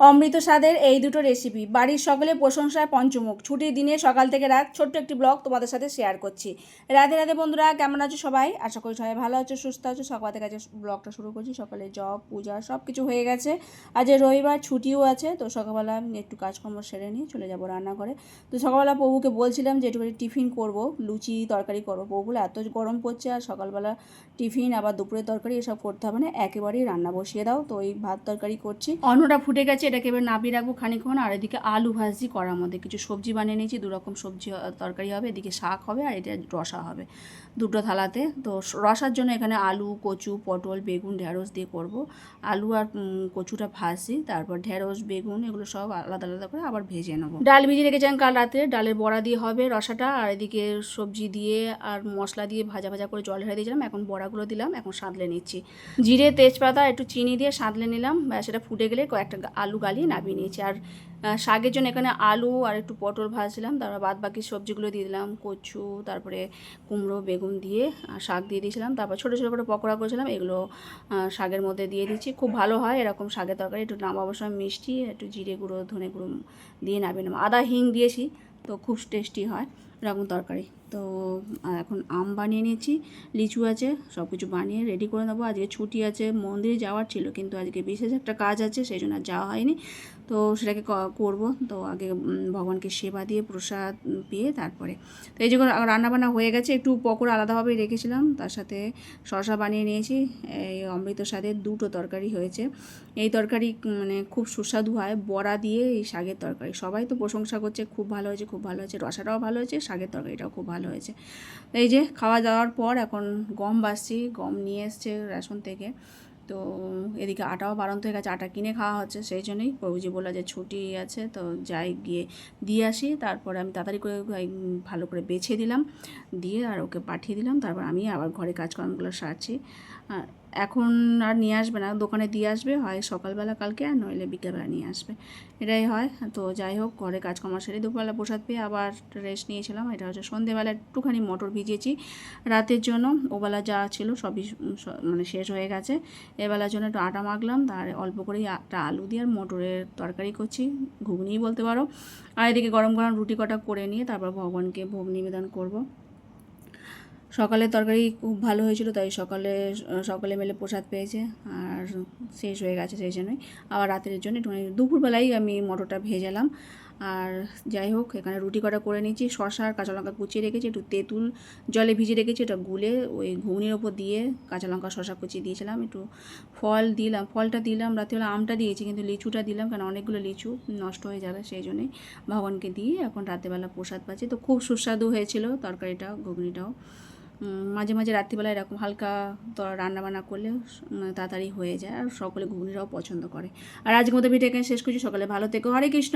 অমৃত স্বাদের এই দুটো রেসিপি বাড়ির সকলে প্রশংসায় পঞ্চমুখ। ছুটির দিনে সকাল থেকে রাত ছোট্ট একটি ব্লগ তোমাদের সাথে শেয়ার করছি। রাধে রাধে বন্ধুরা, কেমন আছো সবাই? আশা করি সবাই ভালো আছো, সুস্থ আছো। সকাল থেকে আজ ব্লগটা শুরু করছি। সকালে জব পূজা সব কিছু হয়ে গেছে। আজ রবিবার, ছুটিও আছে। তো সকালবেলা একটু কাজকর্ম সেরে নিয়ে চলে যাবো রান্নাঘরে। তো সকালবেলা প্রভুকে বলছিলাম যে একটুখানি টিফিন করব, লুচি তরকারি করবো। প্রভুগুলো এত গরম পড়ছে, আর সকালবেলা টিফিন আবার দুপুরের তরকারি এসব করতে হবে না, একেবারেই রান্না বসিয়ে দাও। তো ওই ভাত তরকারি করছি। অন্নটা ফুটে গেছে, এটাকে এবার নামিয়ে রাখবো খানিকক্ষণ। আর এদিকে আলু ভাজি করার মধ্যে কিছু সবজি বানিয়ে নিয়েছি, দুরকম সবজি তরকারি হবে, এদিকে শাক হবে, আর এটা রসা হবে দুটো থালাতে। তো রসার জন্য এখানে আলু, কচু, পটল, বেগুন, ঢেঁড়স দিয়ে করব। আলু আর কচুটা ভাজি, তারপর ঢেঁড়স, বেগুন এগুলো সব আলাদা আলাদা করে আবার ভেজে নেবো। ডাল ভিজিয়ে রেখেছিলাম কাল রাতে, ডালের বড়া দিয়ে হবে রসাটা। আর এদিকে সবজি দিয়ে আর মশলা দিয়ে ভাজা ভাজা করে জল ঢেলে দিয়েছিলাম, এখন বড়াগুলো দিলাম, এখন সাঁতলে নিচ্ছি। জিরে, তেজপাতা, একটু চিনি দিয়ে সাঁতলে নিলাম। সেটা ফুটে গেলে কয়েকটা আলু গালিয়ে নামিয়ে নিয়েছি। আর শাকের জন্য এখানে আলু আর একটু পটল ভাজছিলাম, তারপর বাদ বাকি সবজিগুলো দিয়ে দিলাম, কচু, তারপরে কুমড়ো, বেগুন দিয়ে শাক দিয়ে দিয়েছিলাম। তারপর ছোটো ছোটো করে পকোড়া করেছিলাম, এগুলো শাকের মধ্যে দিয়ে দিচ্ছি। খুব ভালো হয় এরকম শাকের তরকারি। একটু নামাবার সময় মিষ্টি, একটু জিরে গুঁড়ো, ধনে গুঁড়ো দিয়ে নামিয়ে নেবো। আদা হিং দিয়েছি, তো খুব টেস্টি হয় এরকম তরকারি। তো এখন আম বানিয়ে নিয়েছি, লিচু আছে, সব কিছু বানিয়ে রেডি করে নেবো। আজকে ছুটি আছে, মন্দিরে যাওয়ার ছিল, কিন্তু আজকে বিশেষ একটা কাজ আছে, সেই জন্য আর যাওয়া হয়নি। তো সেটাকে করব। তো আগে ভগবানকে সেবা দিয়ে প্রসাদ পেয়ে তারপরে তো এই যে রান্নাবান্না হয়ে গেছে। একটু পকোড়া আলাদাভাবে রেখেছিলাম, তার সাথে শসা বানিয়ে নিয়েছি। এই অমৃত স্বাদের দুটো তরকারি হয়েছে। এই তরকারি মানে খুব সুস্বাদু হয়, বড়া দিয়ে এই শাকের তরকারি। সবাই তো প্রশংসা করছে, খুব ভালো হয়েছে, খুব ভালো হয়েছে। রসাটাও ভালো হয়েছে, শাকের তরকারিটাও খুব ভালো হয়েছে। এই যে খাওয়া দাওয়ার পর এখন গম বাছছি, গম নিয়ে এসছে রেশন থেকে। তো এদিকে আটাও বাড়ন্ত হয়ে গেছে, আটা কিনে খাওয়া হচ্ছে। সেই জন্যই প্রভুজি বললো যে ছুটি আছে, তো যাই গিয়ে দিয়ে আসি। তারপরে আমি তাড়াতাড়ি করে ভালো করে বেছে দিলাম, দিয়ে আর ওকে পাঠিয়ে দিলাম। তারপর আমি আবার ঘরে কাজকর্মগুলো সারছি। এখন আর নিয়ে আসবে না, দোকানে দিয়ে আসবে, হয় সকালবেলা কালকে, আর নইলে বিকেলবেলা নিয়ে আসবে, এটাই হয়। তো যাই হোক, ঘরে কাজকর্ম সেরে দুপুরবেলা প্রসাদ পেয়ে আবার রেস্ট নিয়েছিলাম। এটা হচ্ছে সন্ধেবেলা একটুখানি মটর ভিজিয়েছি রাতের জন্য। ওবেলা যা ছিল সবই মানে শেষ হয়ে গেছে। এবেলার জন্য একটু আটা মাখলাম, তার অল্প করেই একটা আলু দিয়ে আর মটরের তরকারি করছি, ঘুগনিই বলতে পারো। আর এদিকে গরম গরম রুটি কটা করে নিয়ে তারপর ভগবানকে ভোগ নিবেদন করব। সকালের তরকারি খুব ভালো হয়েছিল, তাই সকালে মিলে প্রসাদ পেয়েছে, আর শেষ হয়ে গেছে, সেই জন্যই আবার রাতের জন্য একটু দুপুরবেলাই আমি মটরটা ভেজালাম। আর যাই হোক, এখানে রুটি কটা করে নিচ্ছি। শসা আর কাঁচা লঙ্কা কুচিয়ে রেখেছি, একটু তেঁতুল জলে ভিজিয়ে রেখেছি, ওটা গুলে ওই ঘুগনির ওপর দিয়ে কাঁচা লঙ্কা শসা কুচিয়ে দিয়েছিলাম। একটু ফলটা দিলাম রাত্রিবেলা, আমটা দিয়েছি, কিন্তু লিচুটা দিলাম কারণ অনেকগুলো লিচু নষ্ট হয়ে যাবে, সেই জন্যই ভগবানকে দিয়ে এখন রাত্রেবেলা প্রসাদ পাচ্ছি। তো খুব সুস্বাদু হয়েছিল তরকারিটাও, ঘুগনিটাও। মাঝে মাঝে রাত্রিবেলা এরকম হালকা রান্নাবান্না করলে তাড়াতাড়ি হয়ে যায়, আর সকলে ঘুগনিটাও পছন্দ করে। আর আজকের মতো ভিডিও এখানে শেষ করছি। সকালে ভালো থেকো, হরে কৃষ্ণ।